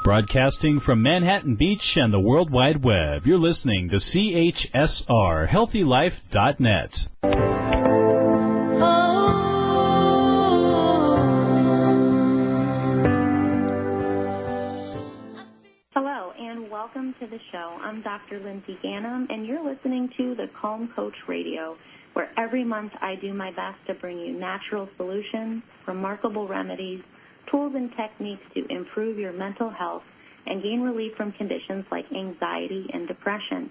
Broadcasting from Manhattan Beach and the World Wide Web, you're listening to CHSR, HealthyLife.net. Hello, and welcome to the show. I'm Dr. Lindsay Gannam, and you're listening to the Calm Coach Radio, where every month I do my best to bring you natural solutions, remarkable remedies, tools and techniques to improve your mental health and gain relief from conditions like anxiety and depression.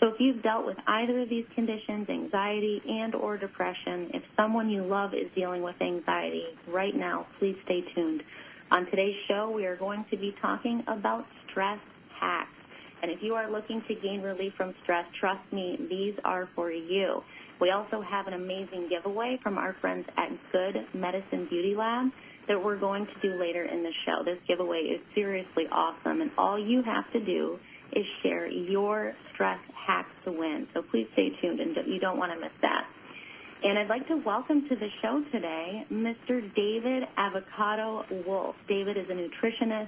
So if you've dealt with either of these conditions, anxiety and or depression, if someone you love is dealing with anxiety right now, please stay tuned. On today's show, we are going to be talking about stress hacks. And if you are looking to gain relief from stress, trust me, these are for you. We also have an amazing giveaway from our friends at Good Medicine Beauty Lab that we're going to do later in the show. This giveaway is seriously awesome, and all you have to do is share your stress hacks to win. So please stay tuned, and you don't want to miss that. And I'd like to welcome to the show today Mr. David Avocado Wolfe. David is a nutritionist,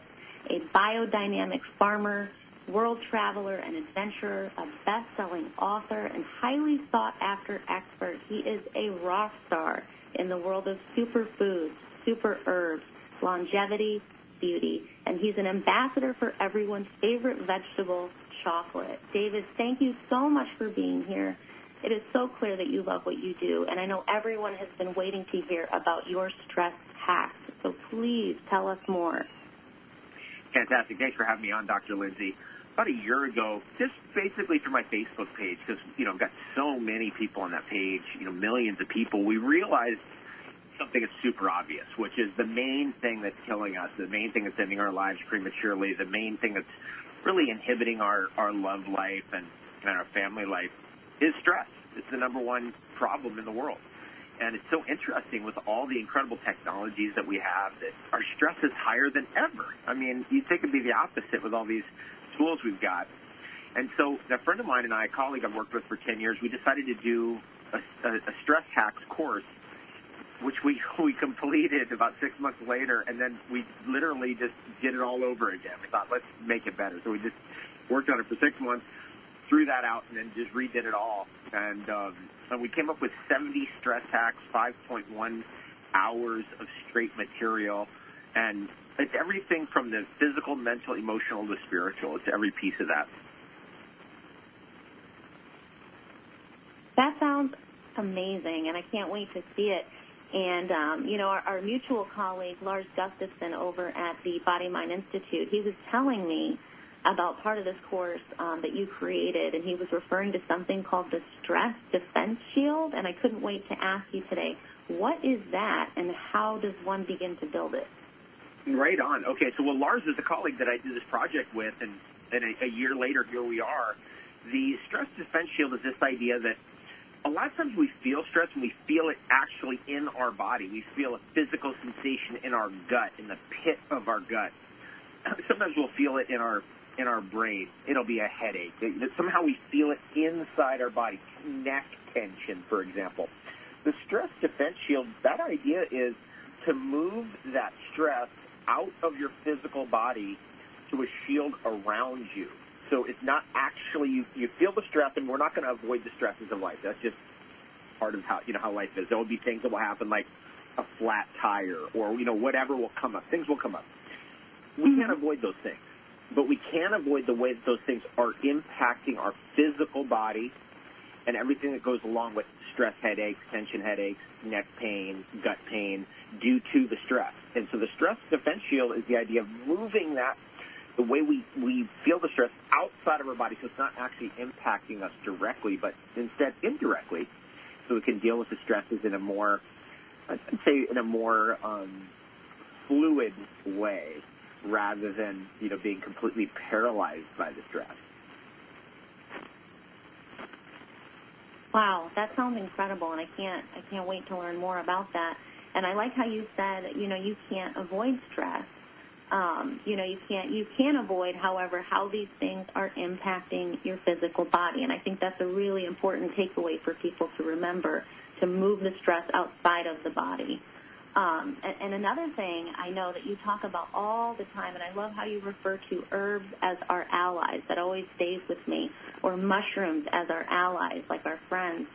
a biodynamic farmer, world traveler and adventurer, a best-selling author, and highly sought-after expert. He is a rock star in the world of superfoods, super herbs, longevity, beauty, and he's an ambassador for everyone's favorite vegetable, chocolate. David, thank you so much for being here. It is so clear that you love what you do, and I know everyone has been waiting to hear about your stress hacks, so please tell us more. Fantastic. Thanks for having me on, Dr. Lindsay. About a year ago, just basically through my Facebook page, because, I've got so many people on that page, millions of people, we realized something that's super obvious, which is the main thing that's killing us, the main thing that's ending our lives prematurely, the main thing that's really inhibiting our love life and our family life is stress. It's the number one problem in the world. And it's so interesting with all the incredible technologies that we have that our stress is higher than ever. I mean, you'd think it'd be the opposite with all these tools we've got. And so a friend of mine and I, a colleague I've worked with for 10 years, we decided to do a stress hacks course, which we completed about 6 months later, and then we literally just did it all over again. We thought, let's make it better. So we just worked on it for 6 months, threw that out, and then just redid it all. And we came up with 70 stress hacks, 5.1 hours of straight material, and it's everything from the physical, mental, emotional, to spiritual. It's every piece of that. That sounds amazing, and I can't wait to see it. And, our mutual colleague, Lars Gustafson, over at the Body Mind Institute, he was telling me about part of this course that you created, and he was referring to something called the Stress Defense Shield, and I couldn't wait to ask you today, what is that, and how does one begin to build it? Right on. Okay, so Lars is a colleague that I did this project with, and a year later, here we are. The Stress Defense Shield is this idea that a lot of times we feel stress and we feel it actually in our body. We feel a physical sensation in our gut, in the pit of our gut. Sometimes we'll feel it in our brain. It'll be a headache. Somehow we feel it inside our body. Neck tension, for example. The Stress Defense Shield, that idea is to move that stress out of your physical body to a shield around you. So it's not actually, you feel the stress, and we're not going to avoid the stresses of life. That's just part of how life is. There will be things that will happen like a flat tire or, whatever will come up. Things will come up. We can't avoid those things, but we can avoid the way that those things are impacting our physical body and everything that goes along with stress headaches, tension headaches, neck pain, gut pain due to the stress. And so the Stress Defense Shield is the idea of moving that, the way we feel the stress outside of our body, so it's not actually impacting us directly, but instead indirectly, so we can deal with the stresses in a more, I'd say, in a more fluid way, rather than being completely paralyzed by the stress. Wow, that sounds incredible, and I can't wait to learn more about that. And I like how you said, you can't avoid stress. You can avoid, however, how these things are impacting your physical body. And I think that's a really important takeaway for people to remember, to move the stress outside of the body. And another thing I know that you talk about all the time, and I love how you refer to herbs as our allies. That always stays with me, or mushrooms as our allies, like our friends.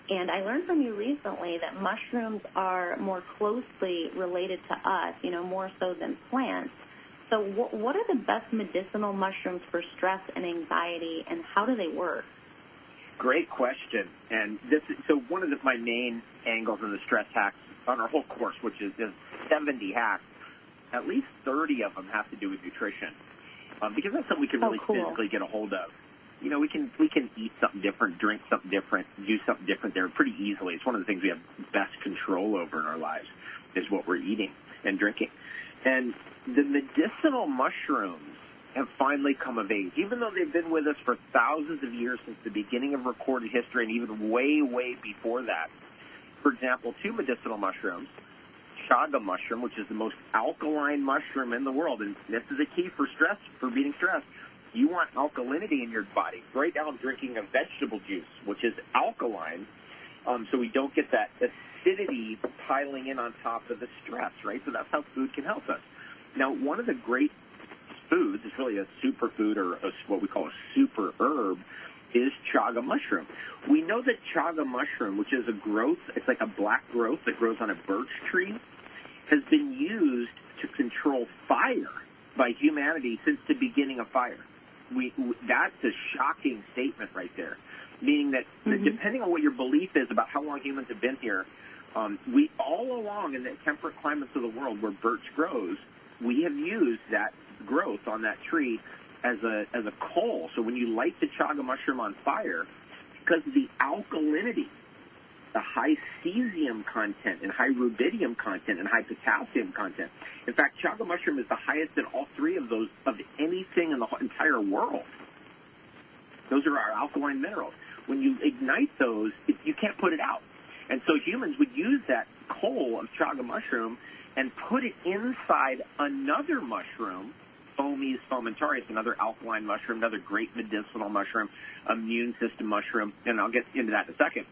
And I learned from you recently that mushrooms are more closely related to us, more so than plants. So what are the best medicinal mushrooms for stress and anxiety, and how do they work? Great question. And so one of my main angles in the stress hacks on our whole course, which is 70 hacks, at least 30 of them have to do with nutrition, because that's something we can really physically get a hold of. We can eat something different, drink something different, do something different there pretty easily. It's one of the things we have best control over in our lives is what we're eating and drinking. And the medicinal mushrooms have finally come of age, even though they've been with us for thousands of years since the beginning of recorded history and even way, way before that. For example, two medicinal mushrooms, chaga mushroom, which is the most alkaline mushroom in the world, and this is a key for beating stress. You want alkalinity in your body. Right now I'm drinking a vegetable juice, which is alkaline, so we don't get that acidity piling in on top of the stress, right? So that's how food can help us. Now, one of the great foods, it's really a superfood or what we call a super herb, is chaga mushroom. We know that chaga mushroom, which is a growth, it's like a black growth that grows on a birch tree, has been used to control fire by humanity since the beginning of fire. That's a shocking statement right there, meaning that depending on what your belief is about how long humans have been here, we all along in the temperate climates of the world where birch grows, we have used that growth on that tree as a coal. So when you light the chaga mushroom on fire, because of the alkalinity, the high cesium content and high rubidium content and high potassium content. In fact, chaga mushroom is the highest in all three of those of anything in the entire world. Those are our alkaline minerals. When you ignite those, you can't put it out. And so humans would use that coal of chaga mushroom and put it inside another mushroom, Fomes fomentarius, another alkaline mushroom, another great medicinal mushroom, immune system mushroom, and I'll get into that in a second.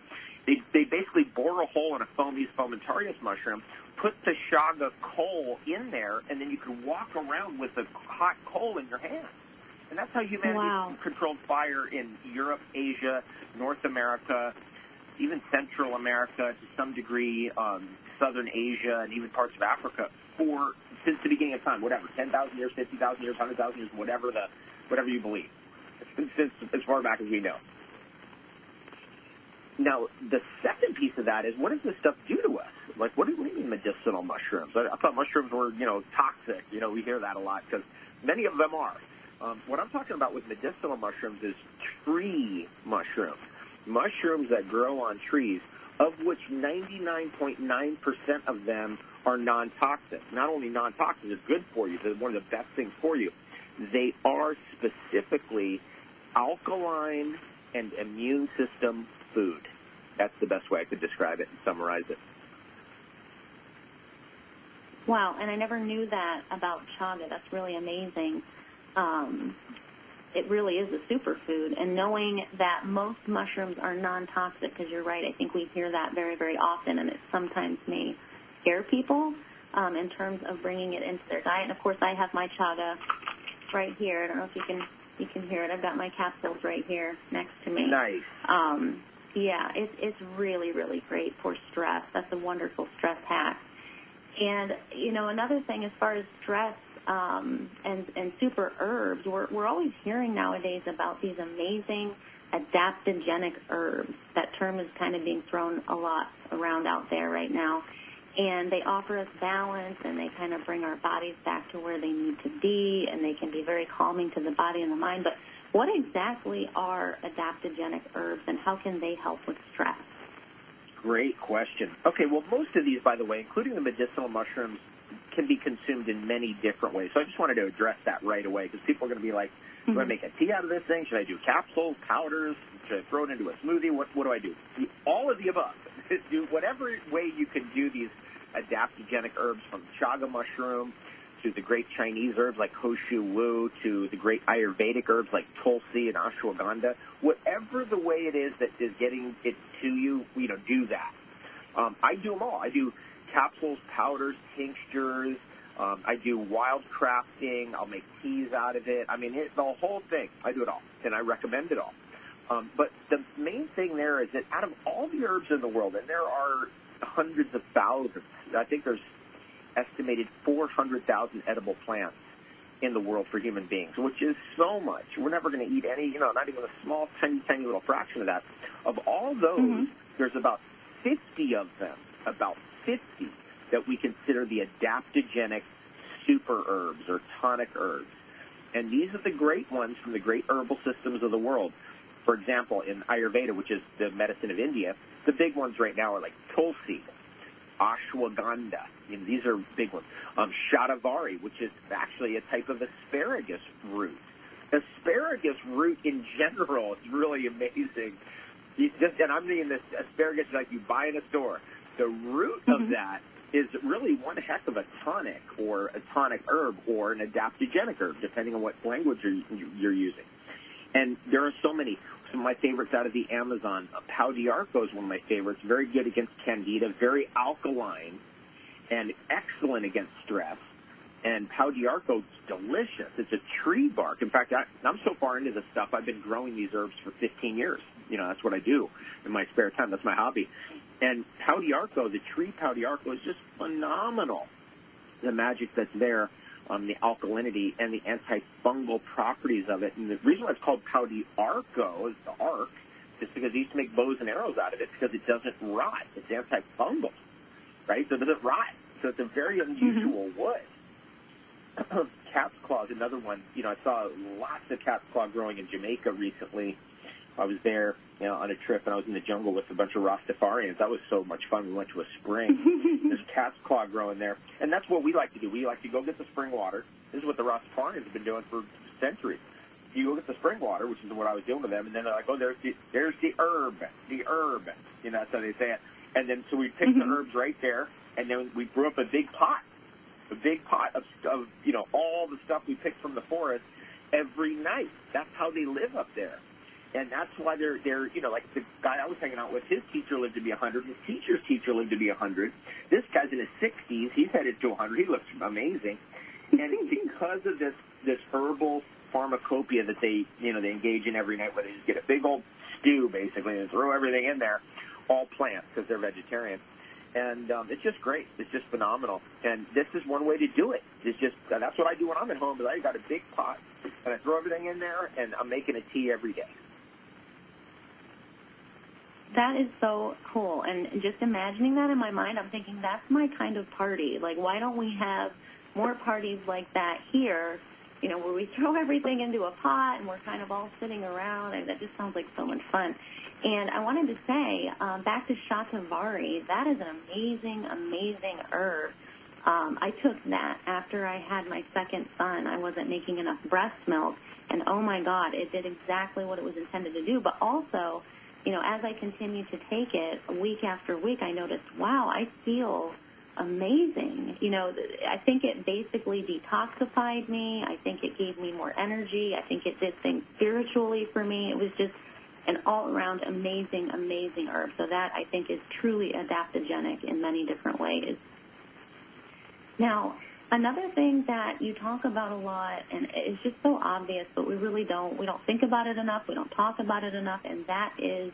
They basically bore a hole in a Fomes fomentarius mushroom, put the chaga coal in there, and then you could walk around with a hot coal in your hand. And that's how humanity controlled fire in Europe, Asia, North America, even Central America, to some degree, Southern Asia, and even parts of Africa since the beginning of time, whatever, 10,000 years, 50,000 years, 100,000 years, whatever you believe, since as far back as we know. Now, the second piece of that is, what does this stuff do to us? Like, what do you mean medicinal mushrooms? I thought mushrooms were, toxic. We hear that a lot because many of them are. What I'm talking about with medicinal mushrooms is tree mushrooms, mushrooms that grow on trees, of which 99.9% of them are non-toxic. Not only non-toxic, they're good for you. They're one of the best things for you. They are specifically alkaline and immune system food. That's the best way I could describe it and summarize it. Wow, and I never knew that about chaga. That's really amazing. It really is a superfood. And knowing that most mushrooms are non-toxic, because you're right, I think we hear that very, very often, and it sometimes may scare people in terms of bringing it into their diet. And, of course, I have my chaga right here. I don't know if you can hear it. I've got my capsules right here next to me. Nice. Yeah, it's really, really great for stress. That's a wonderful stress hack. And, another thing as far as stress and super herbs, we're always hearing nowadays about these amazing adaptogenic herbs. That term is kind of being thrown a lot around out there right now. And they offer us balance, and they kind of bring our bodies back to where they need to be, and they can be very calming to the body and the mind. But what exactly are adaptogenic herbs, and how can they help with stress? Great question. Okay, well, most of these, by the way, including the medicinal mushrooms, can be consumed in many different ways. So I just wanted to address that right away, because people are going to be like, do I make a tea out of this thing? Should I do capsules, powders? Should I throw it into a smoothie? What do I do? All of the above. Do whatever way you can do these adaptogenic herbs, from chaga mushroom to the great Chinese herbs like Hoshu Wu to the great Ayurvedic herbs like Tulsi and ashwagandha. Whatever the way it is that is getting it to you, do that. I do them all. I do capsules, powders, tinctures. I do wild crafting. I'll make teas out of it. I mean, the whole thing. I do it all, and I recommend it all. But the main thing there is that out of all the herbs in the world, and there are hundreds of thousands, I think there's estimated 400,000 edible plants in the world for human beings, which is so much. We're never going to eat any, not even a small, tiny, tiny little fraction of that. Of all those, there's about 50 of them, that we consider the adaptogenic super herbs or tonic herbs. And these are the great ones from the great herbal systems of the world. For example, in Ayurveda, which is the medicine of India, the big ones right now are like tulsi, ashwagandha. These are big ones. Shatavari, which is actually a type of asparagus root. Asparagus root in general is really amazing. And I'm meaning this asparagus like you buy in a store. The root of that is really one heck of a tonic or a tonic herb or an adaptogenic herb, depending on what language you're using. And there are so many. Some of my favorites out of the Amazon. Pau d'Arco is one of my favorites. Very good against candida, very alkaline, and excellent against stress. And Pau d'Arco is delicious. It's a tree bark. In fact, I'm so far into this stuff, I've been growing these herbs for 15 years. That's what I do in my spare time. That's my hobby. And Pau d'Arco, the tree Pau d'Arco, is just phenomenal. The magic that's there, the alkalinity and the antifungal properties of it. And the reason why it's called Pau d'Arco, is the arc, is because they used to make bows and arrows out of it because it doesn't rot. It's antifungal, right? So it doesn't rot. So it's a very unusual wood. Cat's claw is another one. I saw lots of cat's claw growing in Jamaica recently. I was there, on a trip, and I was in the jungle with a bunch of Rastafarians. That was so much fun. We went to a spring. There's cat's claw growing there. And that's what we like to do. We like to go get the spring water. This is what the Rastafarians have been doing for centuries. You go get the spring water, which is what I was doing with them, and then they're like, there's the herb. That's how they say it. And then so we picked the herbs right there, and then we brew up a big pot of all the stuff we picked from the forest every night. That's how they live up there. And that's why they're like the guy I was hanging out with, his teacher lived to be 100. His teacher's teacher lived to be 100. This guy's in his 60s. He's headed to 100. He looks amazing. And it's because of this herbal pharmacopoeia that they engage in every night, where they just get a big old stew, basically, and throw everything in there, all plants, because they're vegetarian. And it's just great. It's just phenomenal. And this is one way to do it. That's what I do when I'm at home, is I got a big pot, and I throw everything in there, and I'm making a tea every day. That is so cool. And just imagining that in my mind, I'm thinking that's my kind of party. Like, why don't we have more parties like that here, where we throw everything into a pot and we're kind of all sitting around, and that just sounds like so much fun. And I wanted to say, back to Shatavari, that is an amazing, amazing herb. I took that after I had my second son. I wasn't making enough breast milk, and oh my God, it did exactly what it was intended to do. But also, as I continued to take it week after week, I noticed, wow, I feel amazing. I think it basically detoxified me. I think it gave me more energy. I think it did things spiritually for me. It was just an all-around amazing, amazing herb. So that, I think, is truly adaptogenic in many different ways. Now, another thing that you talk about a lot, and it's just so obvious, but we don't think about it enough, we don't talk about it enough, and that is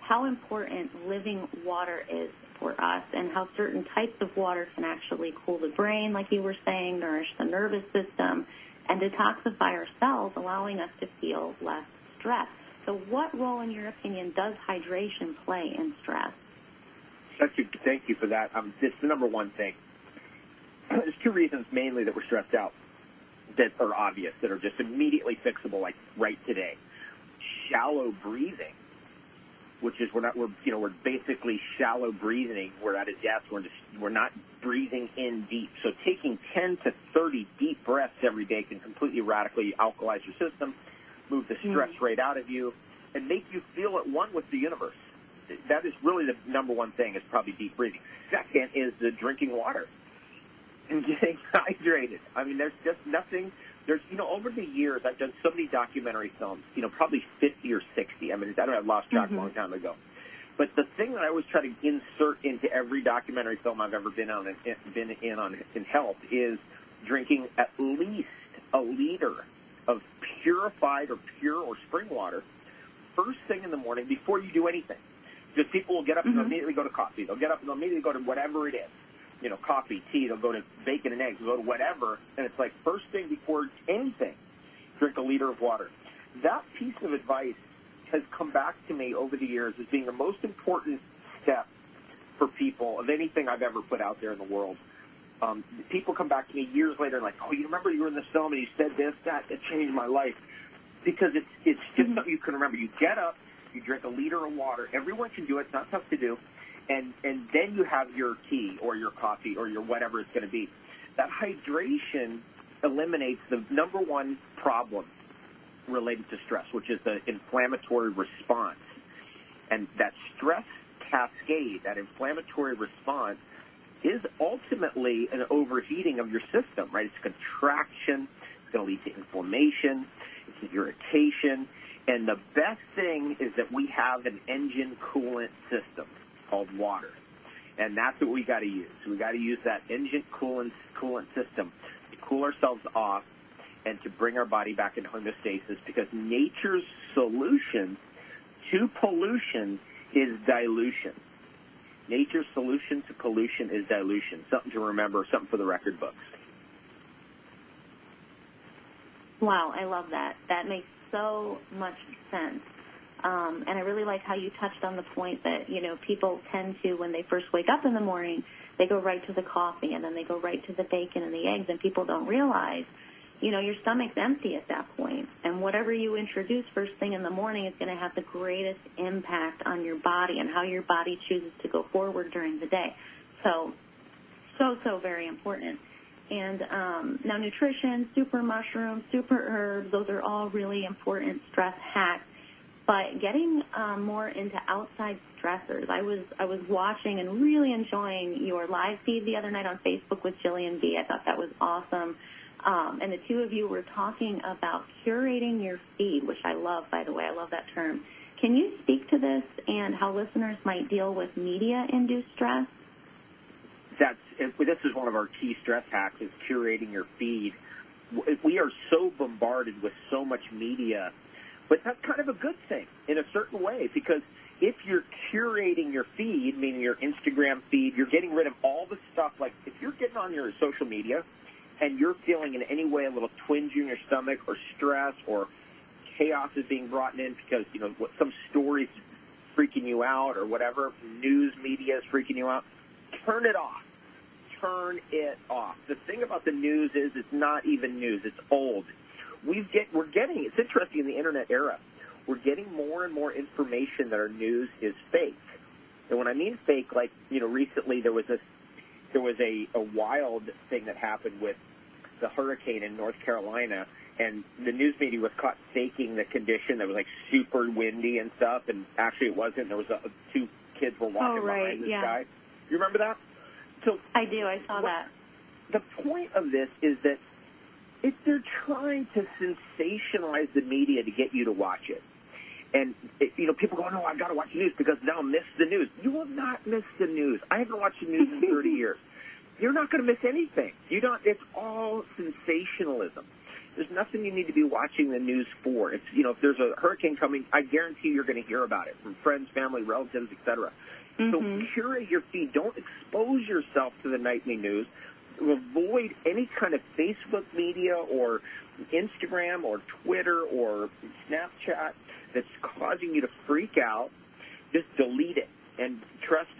how important living water is for us, and how certain types of water can actually cool the brain, like you were saying, nourish the nervous system, and detoxify ourselves, allowing us to feel less stress. So what role, in your opinion, does hydration play in stress? Thank you for that. It's the number one thing. There's two reasons mainly that we're stressed out that are obvious, that are just immediately fixable, like right today. Shallow breathing, which is we're basically shallow breathing. We're at a depth. We're not breathing in deep. So taking 10 to 30 deep breaths every day can completely radically alkalize your system, move the stress rate out of you, and make you feel at one with the universe. That is really the number one thing, is probably deep breathing. Second is the drinking water and getting hydrated. I mean, there's just nothing. Over the years, I've done so many documentary films, probably 50 or 60. I mean, I've lost track a long time ago. But the thing that I always try to insert into every documentary film I've ever been in health is drinking at least a liter of purified or pure or spring water first thing in the morning before you do anything. Because people will get up and they'll immediately go to coffee. They'll get up and they'll immediately go to whatever it is. You know, coffee, tea, they'll go to bacon and eggs, they'll go to whatever. And it's like first thing before anything, drink a liter of water. That piece of advice has come back to me over the years as being the most important step for people of anything I've ever put out there in the world. People come back to me years later like, oh, you remember you were in this film and you said this, that, it changed my life. Because it's just something you can remember. You get up, you drink a liter of water. Everyone can do it. It's not tough to do. And then you have your tea or your coffee or your whatever it's going to be. That hydration eliminates the number one problem related to stress, which is the inflammatory response. And that stress cascade, that inflammatory response, is ultimately an overheating of your system, right? It's contraction. It's going to lead to inflammation. It's irritation. And the best thing is that we have an engine coolant system called water. And that's what we got to use. We got to use that engine coolant system to cool ourselves off and to bring our body back into homeostasis, because nature's solution to pollution is dilution. Nature's solution to pollution is dilution. Something to remember, something for the record books. Wow, I love that. That makes so much sense. And I really like how you touched on the point that, you know, people tend to, when they first wake up in the morning, they go right to the coffee and then they go right to the bacon and the eggs, and people don't realize, you know, your stomach's empty at that point. And whatever you introduce first thing in the morning is going to have the greatest impact on your body and how your body chooses to go forward during the day. So very important. And now nutrition, super mushrooms, super herbs, those are all really important stress hacks. But getting more into outside stressors, I was watching and really enjoying your live feed the other night on Facebook with Jillian B. I thought that was awesome. And the two of you were talking about curating your feed, which I love, by the way. I love that term. Can you speak to this and how listeners might deal with media-induced stress? This is one of our key stress hacks, is curating your feed. We are so bombarded with so much media, but that's kind of a good thing in a certain way, because if you're curating your feed, meaning your Instagram feed, you're getting rid of all the stuff. Like if you're getting on your social media and you're feeling in any way a little twinge in your stomach or stress or chaos is being brought in because, you know, some story's freaking you out or whatever, news media is freaking you out, turn it off. Turn it off. The thing about the news is it's not even news. It's old. We're getting, it's interesting in the internet era, we're getting more and more information that our news is fake. And when I mean fake, like, you know, recently there was a wild thing that happened with the hurricane in North Carolina, and the news media was caught faking the condition that was like super windy and stuff, and actually it wasn't. There was two kids were walking behind this guy. You remember that? So I do. I saw that. The point of this is that if they're trying to sensationalize the media to get you to watch it, and, you know, people go, no, I've got to watch the news because then I'll miss the news. You will not miss the news. I haven't watched the news in 30 years. You're not going to miss anything. It's all sensationalism. There's nothing you need to be watching the news for. It's, you know, if there's a hurricane coming, I guarantee you're going to hear about it from friends, family, relatives, etc. So curate your feed. Don't expose yourself to the nightly news. Avoid any kind of Facebook media or Instagram or Twitter or Snapchat that's causing you to freak out. Just delete it and trust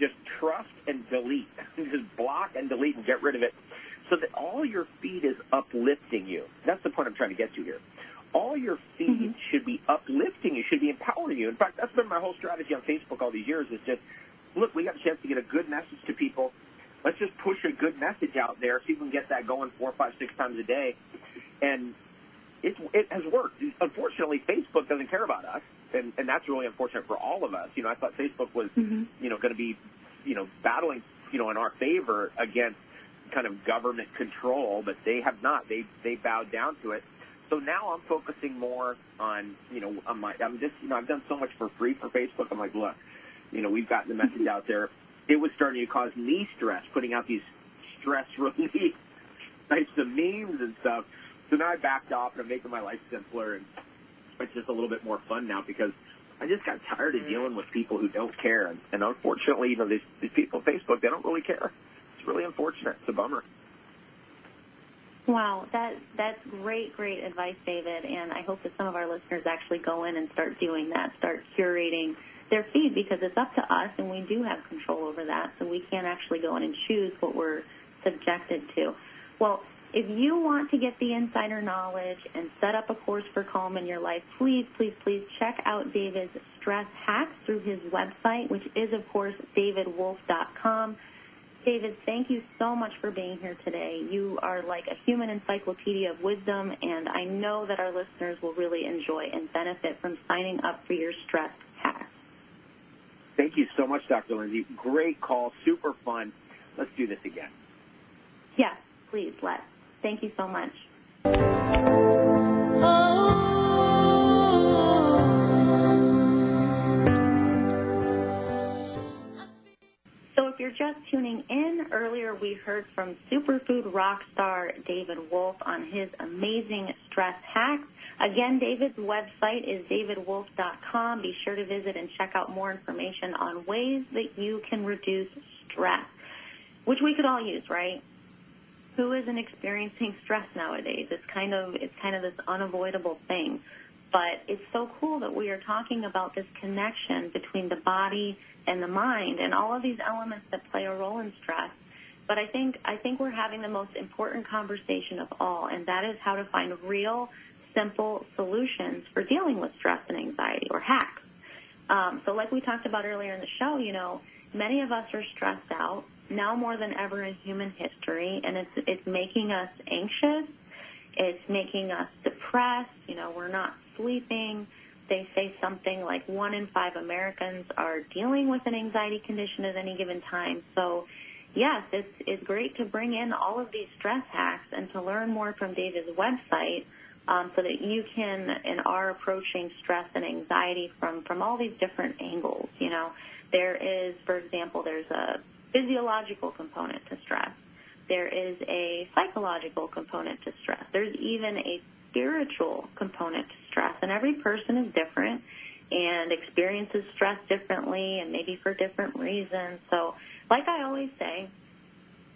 and delete. Just block and delete and get rid of it so that all your feed is uplifting you. That's the point I'm trying to get to here. All your feed should be uplifting you, should be empowering you. In fact, that's been my whole strategy on Facebook all these years, is just, look, we got a chance to get a good message to people. Let's just push a good message out there so you can get that going 4, 5, 6 times a day. And it has worked. Unfortunately, Facebook doesn't care about us, and that's really unfortunate for all of us. You know, I thought Facebook was, you know, going to be, you know, battling, you know, in our favor against kind of government control, but they have not. They bowed down to it. So now I'm focusing more on, you know, I'm just, you know, I've done so much for free for Facebook. I'm like, look, we've gotten the message out there. It was starting to cause me stress, putting out these stress relief types of memes and stuff. So now I backed off, and I'm making my life simpler, and it's just a little bit more fun now because I just got tired of dealing with people who don't care. And unfortunately, these people on Facebook, they don't really care. It's really unfortunate. It's a bummer. Wow, that's great advice, David, and I hope that some of our listeners actually go in and start doing that, start curating their feed, because it's up to us, and we do have control over that, so we can't actually go in and choose what we're subjected to. Well, if you want to get the insider knowledge and set up a course for calm in your life, please check out David's stress hacks through his website, which is, of course, davidwolfe.com. David, thank you so much for being here today. You are like a human encyclopedia of wisdom, and I know that our listeners will really enjoy and benefit from signing up for your stress hacks. Thank you so much, Dr. Lindsay. Great call, super fun. Let's do this again. Yes, please, let's. Thank you so much. So if you're just tuning in, earlier we heard from superfood rock star David Wolfe on his amazing stress hacks. Again, David's website is davidwolfe.com. Be sure to visit and check out more information on ways that you can reduce stress, which we could all use, right? Who isn't experiencing stress nowadays? It's kind of this unavoidable thing. But it's so cool that we are talking about this connection between the body and the mind and all of these elements that play a role in stress. But I think we're having the most important conversation of all, and that is how to find real, simple solutions for dealing with stress and anxiety, or hacks. So like we talked about earlier in the show, many of us are stressed out now more than ever in human history, and it's making us anxious. It's making us depressed. We're not sleeping. They say something like 1 in 5 Americans are dealing with an anxiety condition at any given time. So, yes, it's great to bring in all of these stress hacks and to learn more from David's website so that you can and are approaching stress and anxiety from all these different angles. There is, for example, there's a physiological component to stress. There is a psychological component to stress. There's even a spiritual component to stress, and every person is different and experiences stress differently and maybe for different reasons. So, like I always say,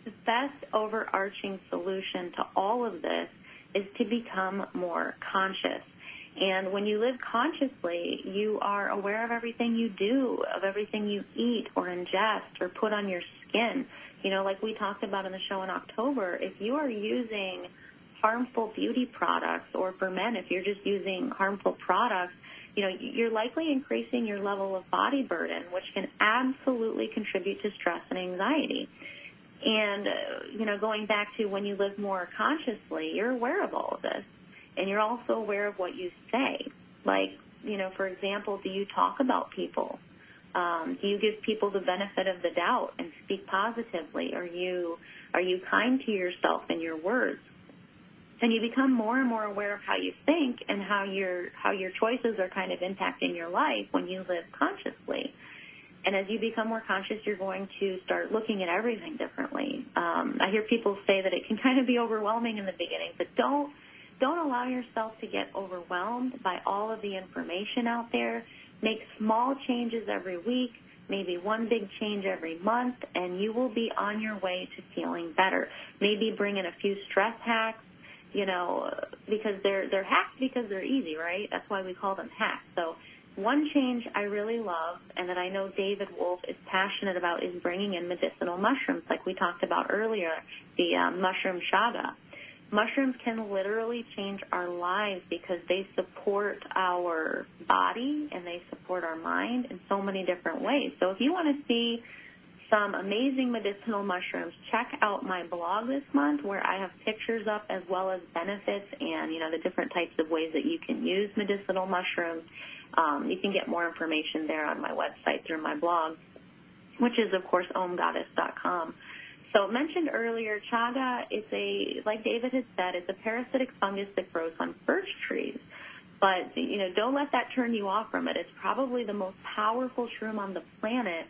the best overarching solution to all of this is to become more conscious. And when you live consciously, you are aware of everything you do, of everything you eat or ingest or put on your skin. Like we talked about in the show in October, if you are using harmful beauty products, or for men, if you're just using harmful products, you're likely increasing your level of body burden, which can absolutely contribute to stress and anxiety. And, going back to when you live more consciously, you're aware of all of this. And you're also aware of what you say. Like, for example, do you talk about people? Do you give people the benefit of the doubt and speak positively? Are you kind to yourself and your words? And you become more and more aware of how you think and how your choices are kind of impacting your life when you live consciously. And as you become more conscious, you're going to start looking at everything differently. I hear people say that it can kind of be overwhelming in the beginning, but don't allow yourself to get overwhelmed by all of the information out there. Make small changes every week, maybe one big change every month, and you will be on your way to feeling better. Maybe bring in a few stress hacks, because they're hacks because they're easy, right? That's why we call them hacks. So one change I really love and that I know David Wolfe is passionate about is bringing in medicinal mushrooms, like we talked about earlier, the mushroom chaga. Mushrooms can literally change our lives because they support our body and they support our mind in so many different ways. So if you want to see some amazing medicinal mushrooms, check out my blog this month where I have pictures up as well as benefits and, the different types of ways that you can use medicinal mushrooms. You can get more information there on my website through my blog, which is, of course, omgoddess.com. So mentioned earlier, chaga, like David had said, it's a parasitic fungus that grows on birch trees. But, don't let that turn you off from it. It's probably the most powerful shroom on the planet.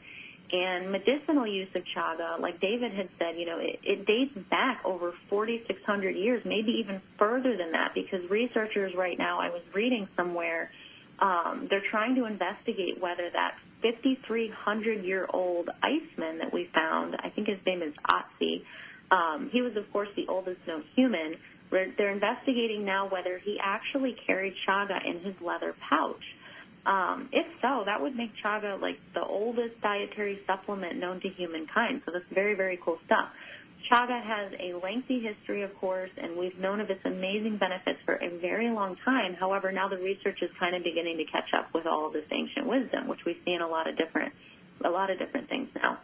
And medicinal use of chaga, like David had said, it dates back over 4,600 years, maybe even further than that, because researchers right now, I was reading somewhere, they're trying to investigate whether that 5,300-year-old Iceman that we found, I think his name is Otzi, he was, of course, the oldest known human. They're investigating now whether he actually carried chaga in his leather pouch. If so, that would make chaga like the oldest dietary supplement known to humankind. So that's very, very cool stuff. Chaga has a lengthy history, of course, and we've known of its amazing benefits for a very long time. However, now the research is kind of beginning to catch up with all of this ancient wisdom, which we see in a lot of different things now.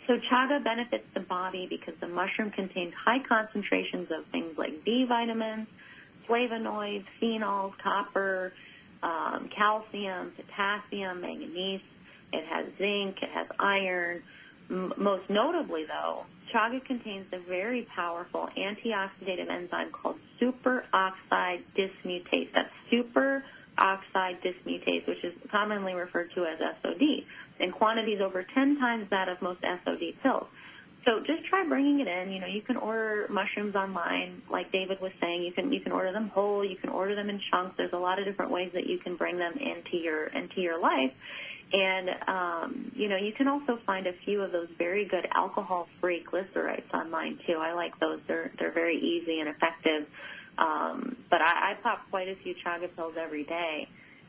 So chaga benefits the body because the mushroom contains high concentrations of things like B vitamins, flavonoids, phenols, copper, calcium, potassium, manganese. It has zinc. It has iron. Most notably, though, chaga contains the very powerful antioxidative enzyme called superoxide dismutase. That's superoxide dismutase, which is commonly referred to as SOD, in quantities over 10 times that of most SOD pills. So just try bringing it in. You can order mushrooms online, like David was saying. You can order them whole. You can order them in chunks. There's a lot of different ways that you can bring them into your life. And, you can also find a few of those very good alcohol-free glycerites online, too. I like those. They're very easy and effective. But I pop quite a few chaga pills every day.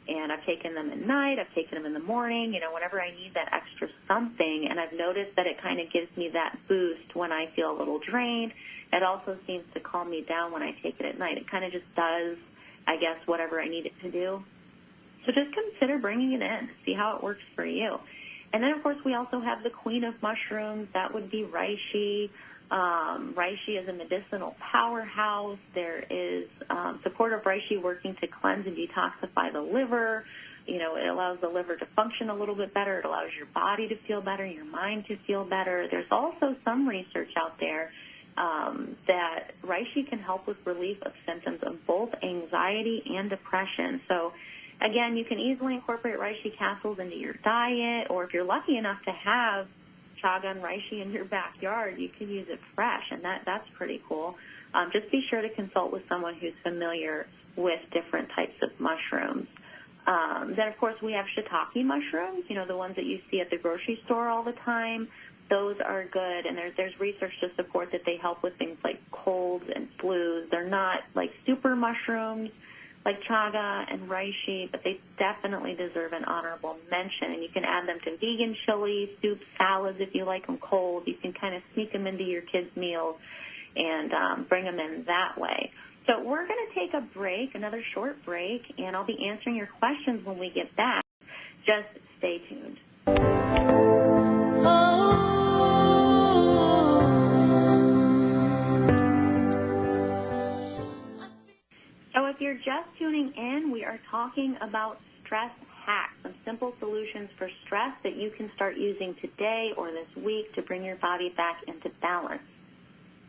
And I've taken them at night. I've taken them in the morning, whenever I need that extra something. And I've noticed that it kind of gives me that boost when I feel a little drained. It also seems to calm me down when I take it at night. It kind of just does, I guess, whatever I need it to do. So just consider bringing it in, see how it works for you. And then, of course, we also have the queen of mushrooms. That would be reishi. Reishi is a medicinal powerhouse. There is support of reishi working to cleanse and detoxify the liver. It allows the liver to function a little bit better. It allows your body to feel better, your mind to feel better. There's also some research out there that reishi can help with relief of symptoms of both anxiety and depression. So, again, you can easily incorporate reishi capsules into your diet, or if you're lucky enough to have chaga and reishi in your backyard, you can use it fresh, and that's pretty cool. Just be sure to consult with someone who's familiar with different types of mushrooms. Then, of course, we have shiitake mushrooms, the ones that you see at the grocery store all the time. Those are good, and there's research to support that they help with things like colds and flus. They're not like super mushrooms like chaga and reishi, but they definitely deserve an honorable mention. And you can add them to vegan chili, soup, salads if you like them cold. You can kind of sneak them into your kids' meals and bring them in that way. So we're going to take a break, another short break, and I'll be answering your questions when we get back. Just stay tuned. So if you're just tuning in, we are talking about stress hacks, some simple solutions for stress that you can start using today or this week to bring your body back into balance.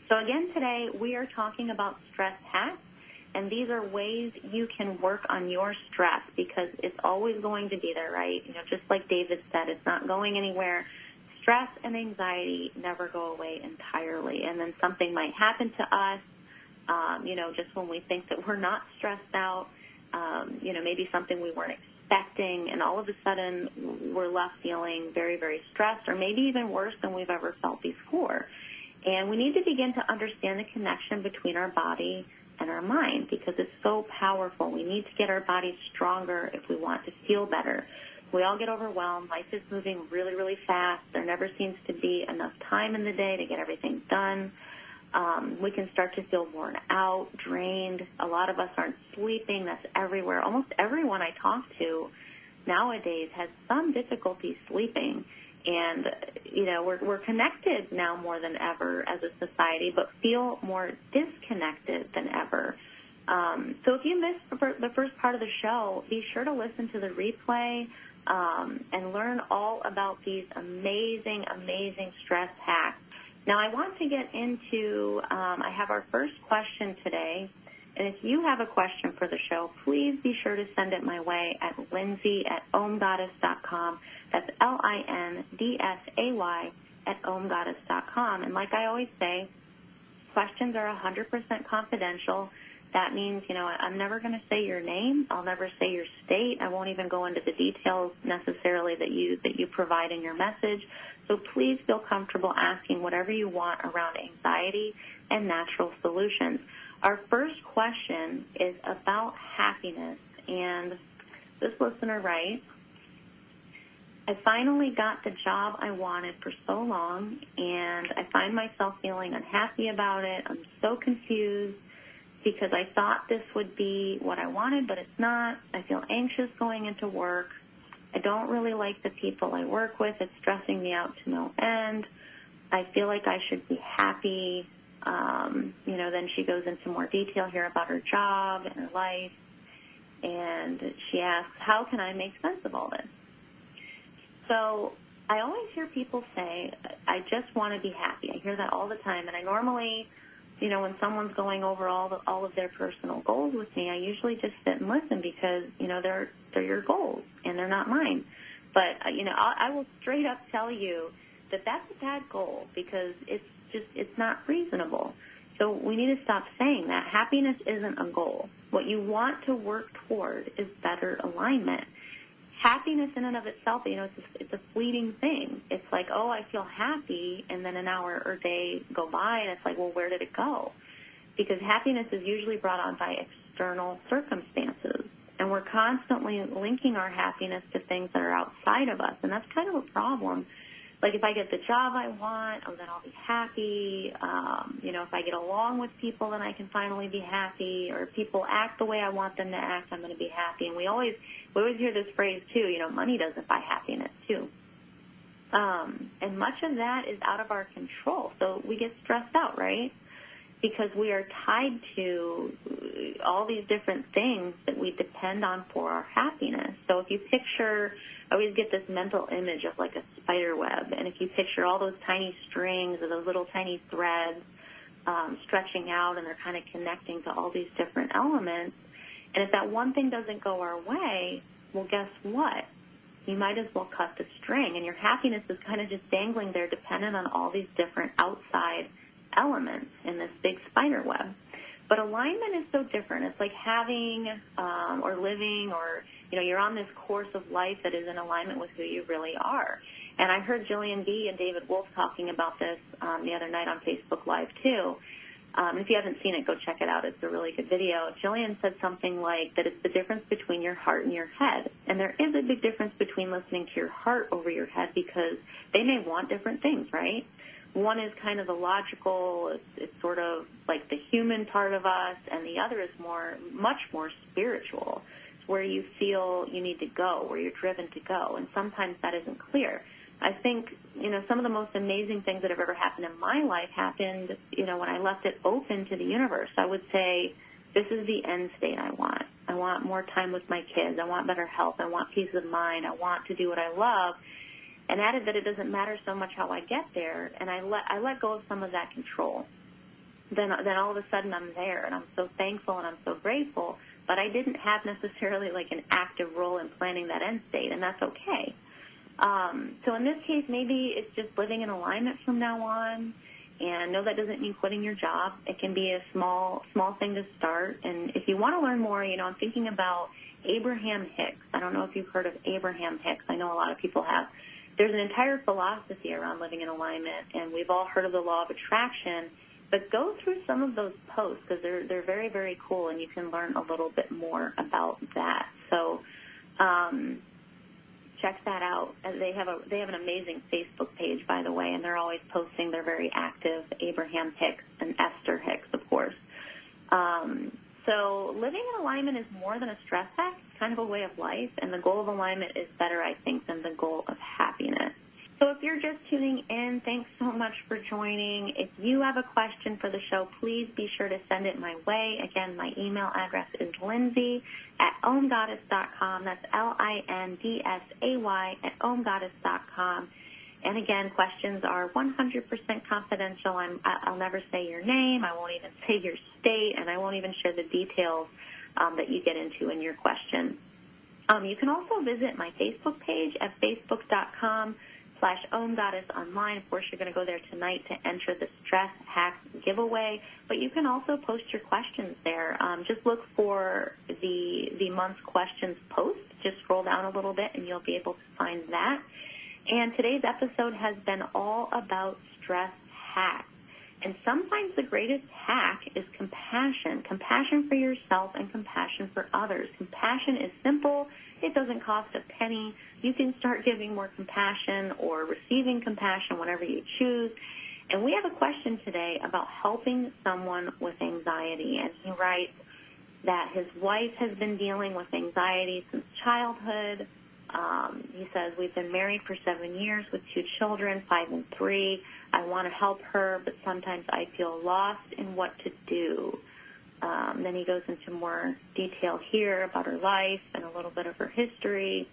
So again, today we are talking about stress hacks, and these are ways you can work on your stress because it's always going to be there, right? Just like David said, it's not going anywhere. Stress and anxiety never go away entirely, and then something might happen to us. Just when we think that we're not stressed out, maybe something we weren't expecting, and all of a sudden we're left feeling very, very stressed, or maybe even worse than we've ever felt before. And we need to begin to understand the connection between our body and our mind because it's so powerful. We need to get our bodies stronger if we want to feel better. We all get overwhelmed. Life is moving really, really fast. There never seems to be enough time in the day to get everything done. We can start to feel worn out, drained. A lot of us aren't sleeping. That's everywhere. Almost everyone I talk to nowadays has some difficulty sleeping. And, we're connected now more than ever as a society, but feel more disconnected than ever. So if you missed the first part of the show, be sure to listen to the replay and learn all about these amazing, amazing stress hacks. Now, I want to get into, I have our first question today, And if you have a question for the show, please be sure to send it my way at lindsay@omgoddess.com. That's LINDSAY at omgoddess.com. And like I always say, questions are 100% confidential. That means, I'm never going to say your name. I'll never say your state. I won't even go into the details necessarily that you provide in your message. So please feel comfortable asking whatever you want around anxiety and natural solutions. Our first question is about happiness. And this listener writes, I finally got the job I wanted for so long, and I find myself feeling unhappy about it. I'm so confused because I thought this would be what I wanted, but it's not. I feel anxious going into work. I don't really like the people I work with. It's stressing me out to no end. I feel like I should be happy. Then she goes into more detail here about her job and her life, and she asks, how can I make sense of all this? So I always hear people say, I just want to be happy. I hear that all the time, and I normally, when someone's going over all of their personal goals with me, I usually just sit and listen because, they're your goals and they're not mine. But, I will straight up tell you that that's a bad goal because it's not reasonable. So we need to stop saying that. Happiness isn't a goal. What you want to work toward is better alignment. Happiness in and of itself, it's a fleeting thing. It's like, oh, I feel happy, and then an hour or day go by, and it's like, well, where did it go? Because happiness is usually brought on by external circumstances, and we're constantly linking our happiness to things that are outside of us, and that's kind of a problem. Like if I get the job I want, then I'll be happy. If I get along with people, then I can finally be happy. Or if people act the way I want them to act, I'm going to be happy. And we always hear this phrase too. Money doesn't buy happiness too. And much of that is out of our control. So we get stressed out, right? Because we are tied to all these different things that we depend on for our happiness. So if you picture, I always get this mental image of like a spider web, and if you picture all those tiny strings or those little tiny threads stretching out, and they're kind of connecting to all these different elements, and if that one thing doesn't go our way, well, guess what? You might as well cut the string, and your happiness is kind of just dangling there dependent on all these different outside elements in this big spider web. But alignment is so different. It's like having or living or, you're on this course of life that is in alignment with who you really are. And I heard Jillian B. and David Wolfe talking about this the other night on Facebook Live, too. If you haven't seen it, go check it out. It's a really good video. Jillian said something like that it's the difference between your heart and your head. And there is a big difference between listening to your heart over your head because they may want different things, right? One is kind of the logical, it's sort of like the human part of us, and the other is much more spiritual. It's where you feel you need to go, where you're driven to go, and sometimes that isn't clear. I think, some of the most amazing things that have ever happened in my life happened, when I left it open to the universe. I would say, this is the end state I want. I want more time with my kids. I want better health. I want peace of mind. I want to do what I love. And added that it doesn't matter so much how I get there, and I let go of some of that control. Then all of a sudden I'm there, and I'm so thankful and I'm so grateful, but I didn't have necessarily like an active role in planning that end state, and that's okay. So in this case, maybe it's just living in alignment from now on, and no, that doesn't mean quitting your job. It can be a small thing to start, and if you want to learn more, I'm thinking about Abraham Hicks. I don't know if you've heard of Abraham Hicks. I know a lot of people have. There's an entire philosophy around living in alignment, and we've all heard of the law of attraction, but go through some of those posts because they're very, very cool, and you can learn a little bit more about that. So check that out. They have an amazing Facebook page, by the way, and they're always posting. They're very active, Abraham Hicks and Esther Hicks, of course. So living in alignment is more than a stress hack. It's kind of a way of life, and the goal of alignment is better, I think, than the goal of happiness. So if you're just tuning in, thanks so much for joining. If you have a question for the show, please be sure to send it my way. Again, my email address is lindsay@omgoddess.com. That's LINDSAY@omgoddess.com. And again, questions are 100% confidential. I'll never say your name. I won't even say your state, and I won't even share the details that you get into in your question. You can also visit my Facebook page at facebook.com/OwnGoddessOnline. Of course, you're going to go there tonight to enter the Stress Hacks giveaway, but you can also post your questions there. Just look for the month's questions post. Just scroll down a little bit, and you'll be able to find that. And today's episode has been all about stress hacks. And sometimes the greatest hack is compassion. Compassion for yourself and compassion for others. Compassion is simple. It doesn't cost a penny. You can start giving more compassion or receiving compassion whenever you choose. And we have a question today about helping someone with anxiety. And he writes that his wife has been dealing with anxiety since childhood. He says, we've been married for 7 years with 2 children, 5 and 3. I want to help her, but sometimes I feel lost in what to do. Then he goes into more detail here about her life and a little bit of her history.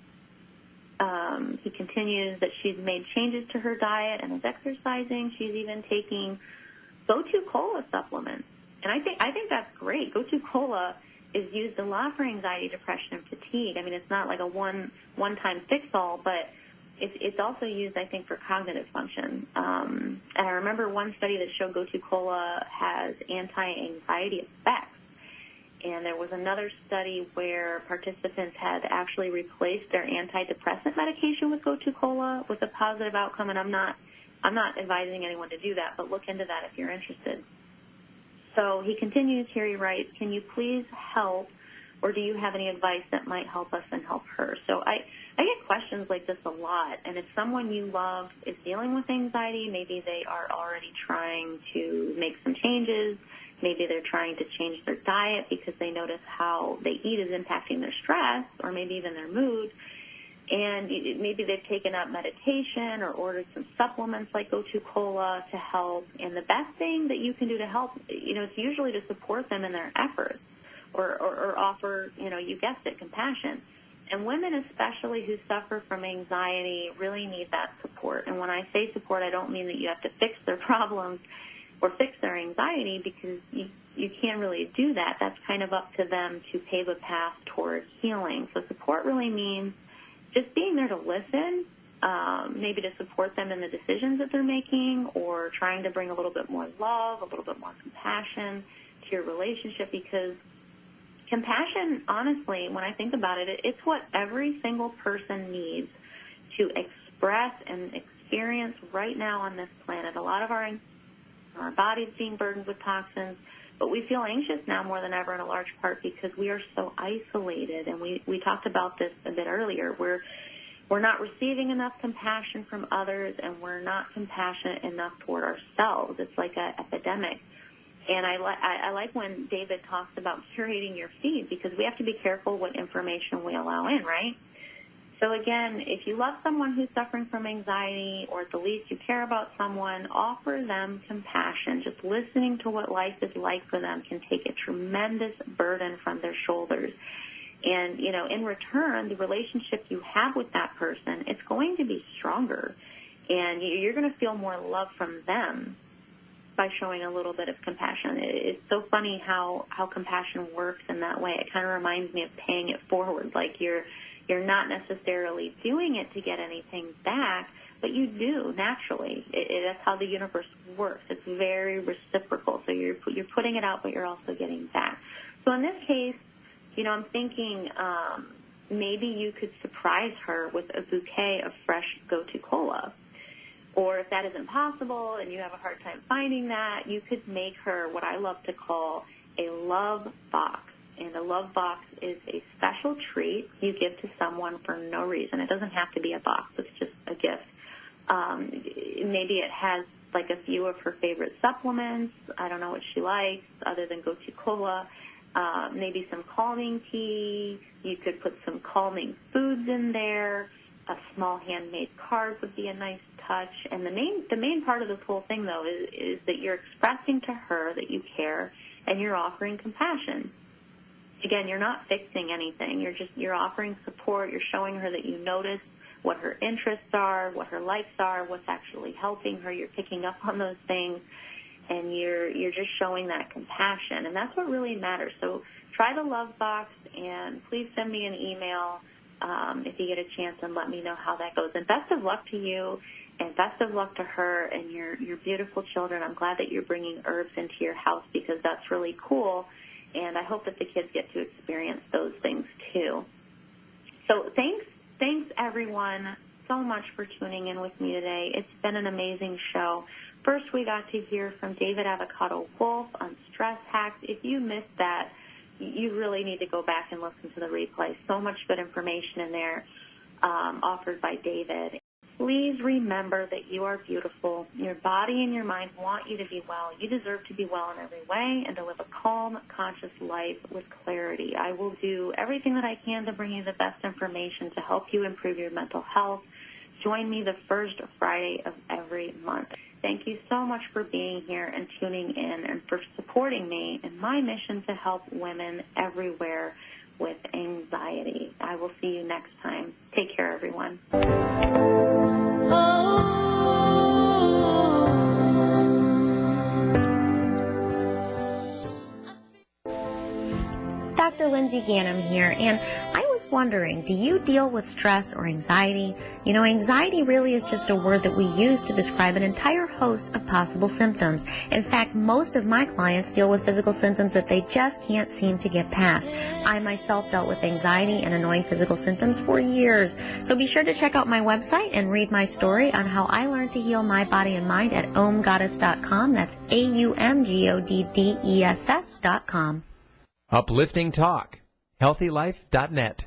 He continues that she's made changes to her diet and is exercising. She's even taking Go-To Cola supplements. And I think that's great. Go-To Cola is used a lot for anxiety, depression, and fatigue. I mean, it's not like a one-time fix-all, but it's also used, I think, for cognitive function. And I remember one study that showed Go-To Cola has anti-anxiety effects. And there was another study where participants had actually replaced their antidepressant medication with Go-To Cola with a positive outcome. And I'm not advising anyone to do that, but look into that if you're interested. So he continues here, he writes, can you please help, or do you have any advice that might help us and help her? So I get questions like this a lot, and if someone you love is dealing with anxiety, maybe they are already trying to make some changes, maybe they're trying to change their diet because they notice how they eat is impacting their stress or maybe even their mood, and maybe they've taken up meditation or ordered some supplements like Go-To Cola to help. And the best thing that you can do to help, it's usually to support them in their efforts or offer, you guessed it, compassion. And women especially who suffer from anxiety really need that support. And when I say support, I don't mean that you have to fix their problems or fix their anxiety, because you can't really do that. That's kind of up to them to pave a path toward healing. So support really means just being there to listen, maybe to support them in the decisions that they're making, or trying to bring a little bit more love, a little bit more compassion to your relationship, because compassion, honestly, when I think about it, it's what every single person needs to express and experience right now on this planet. A lot of our bodies being burdened with toxins, but we feel anxious now more than ever in a large part because we are so isolated. And we talked about this a bit earlier. We're not receiving enough compassion from others, and we're not compassionate enough toward ourselves. It's like an epidemic. And I like when David talks about curating your feed, because we have to be careful what information we allow in, right? So again, if you love someone who's suffering from anxiety, or at the least you care about someone, offer them compassion. Just listening to what life is like for them can take a tremendous burden from their shoulders. And, in return, the relationship you have with that person, it's going to be stronger. And you're going to feel more love from them by showing a little bit of compassion. It's so funny how compassion works in that way. It kind of reminds me of paying it forward, like you're not necessarily doing it to get anything back, but you do naturally. That's how the universe works. It's very reciprocal. So you're putting it out, but you're also getting back. So in this case, I'm thinking maybe you could surprise her with a bouquet of fresh Go-To Cola. Or if that isn't possible and you have a hard time finding that, you could make her what I love to call a love box. And a love box is a special treat you give to someone for no reason. It doesn't have to be a box. It's just a gift. Maybe it has like a few of her favorite supplements. I don't know what she likes other than Go-To Cola. Maybe some calming tea. You could put some calming foods in there. A small handmade card would be a nice touch. And the main part of this whole thing, though, is that you're expressing to her that you care and you're offering compassion. Again, you're not fixing anything. You're offering support. You're showing her that you notice what her interests are, what her likes are, what's actually helping her. You're picking up on those things, and you're just showing that compassion, and that's what really matters. So try the Love Box, and please send me an email if you get a chance, and let me know how that goes. And best of luck to you, and best of luck to her and your beautiful children. I'm glad that you're bringing herbs into your house, because that's really cool, and I hope that the kids get to experience those things too. So thanks everyone so much for tuning in with me today. It's been an amazing show. First, we got to hear from David Avocado Wolfe on stress hacks. If you missed that, you really need to go back and listen to the replay. So much good information in there offered by David. Please remember that you are beautiful. Your body and your mind want you to be well. You deserve to be well in every way and to live a calm, conscious life with clarity. I will do everything that I can to bring you the best information to help you improve your mental health. Join me the first Friday of every month. Thank you so much for being here and tuning in, and for supporting me in my mission to help women everywhere with anxiety. I will see you next time. Take care, everyone. Dr. Lindsay Gannam here, and I was wondering, do you deal with stress or anxiety? You know, anxiety really is just a word that we use to describe an entire host of possible symptoms. In fact, most of my clients deal with physical symptoms that they just can't seem to get past. I myself dealt with anxiety and annoying physical symptoms for years. So be sure to check out my website and read my story on how I learned to heal my body and mind at omgoddess.com. That's AUMGODDESS.com. Uplifting Talk. HealthyLife.net.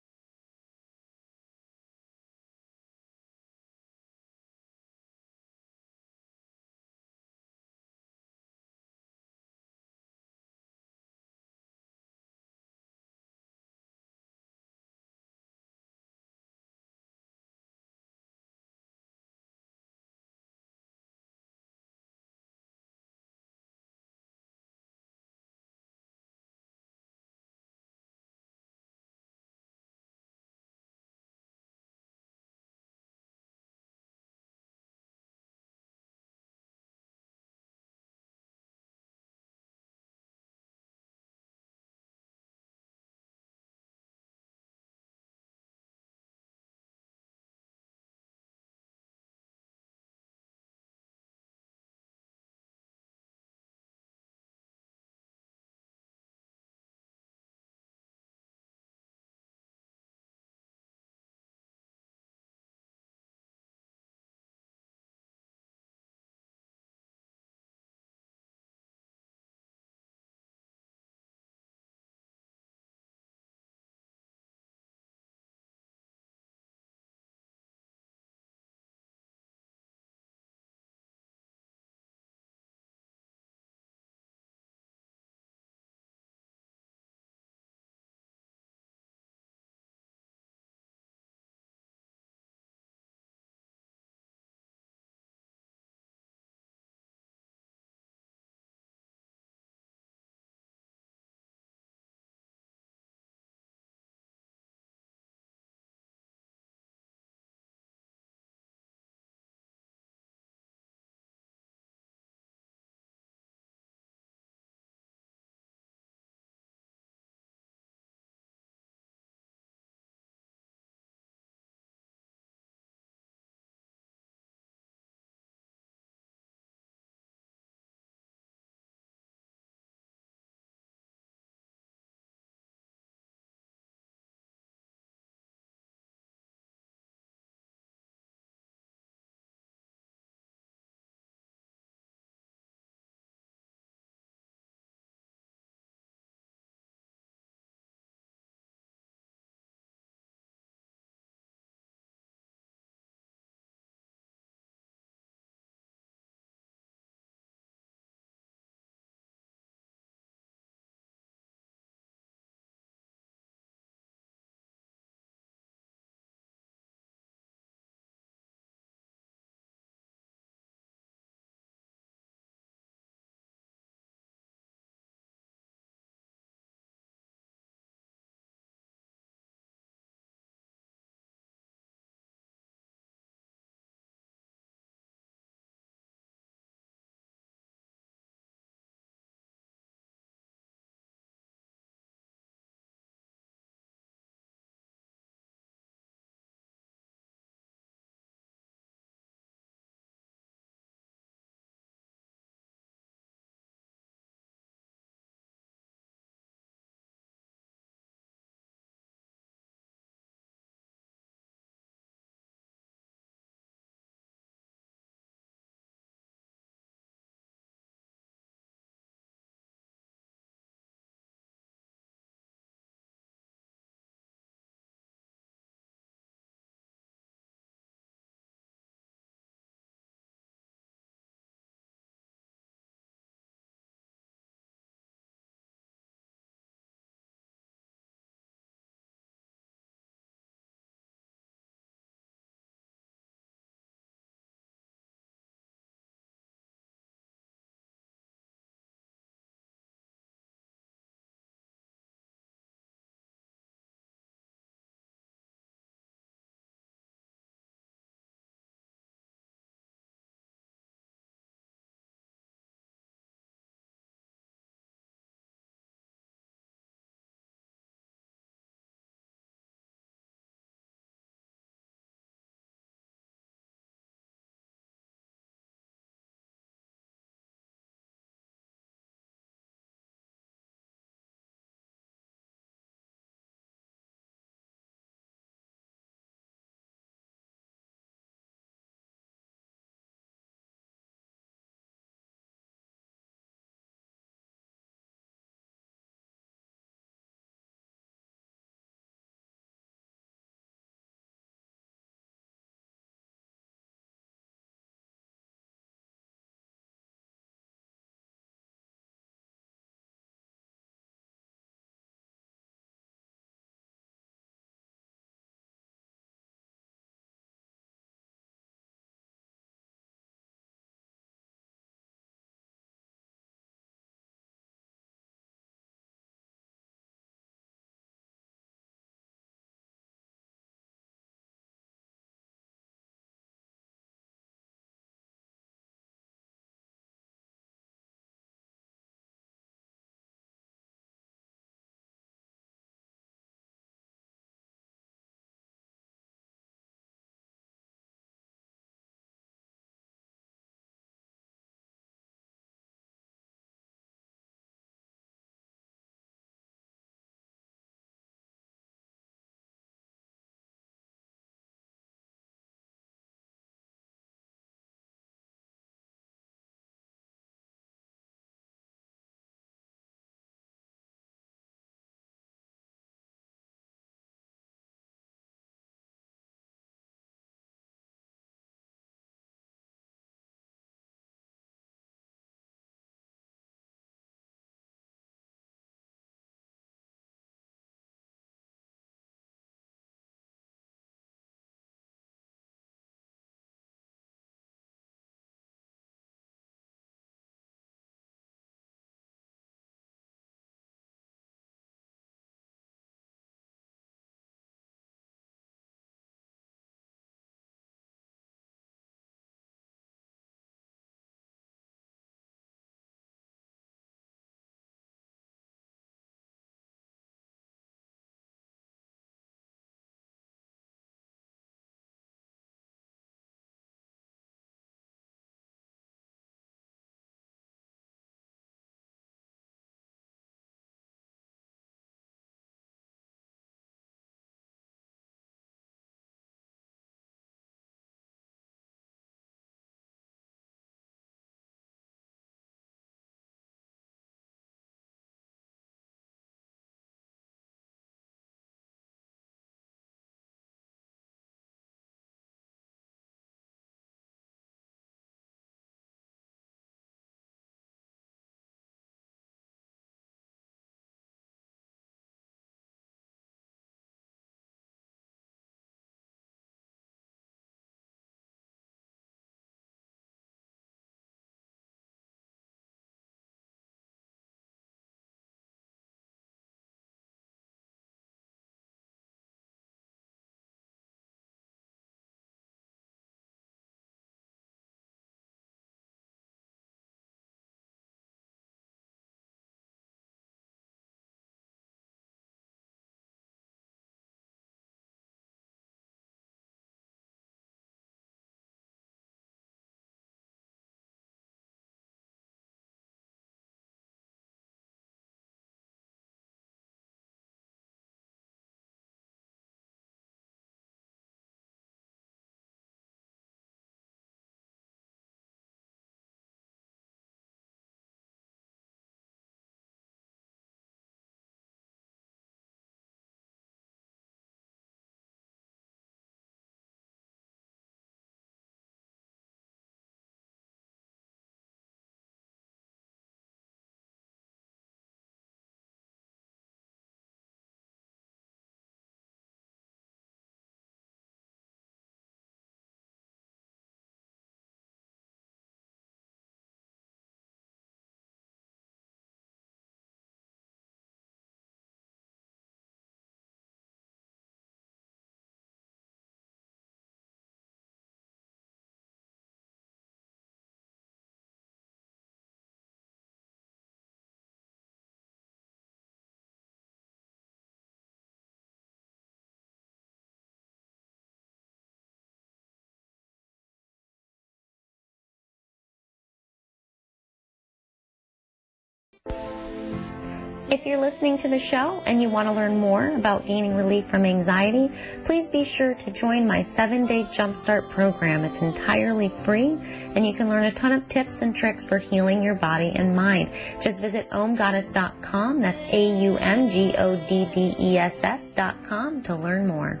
If you're listening to the show and you want to learn more about gaining relief from anxiety, please be sure to join my 7-day Jumpstart program. It's entirely free, and you can learn a ton of tips and tricks for healing your body and mind. Just visit omgoddess.com, that's AUMGODDESS.com, to learn more.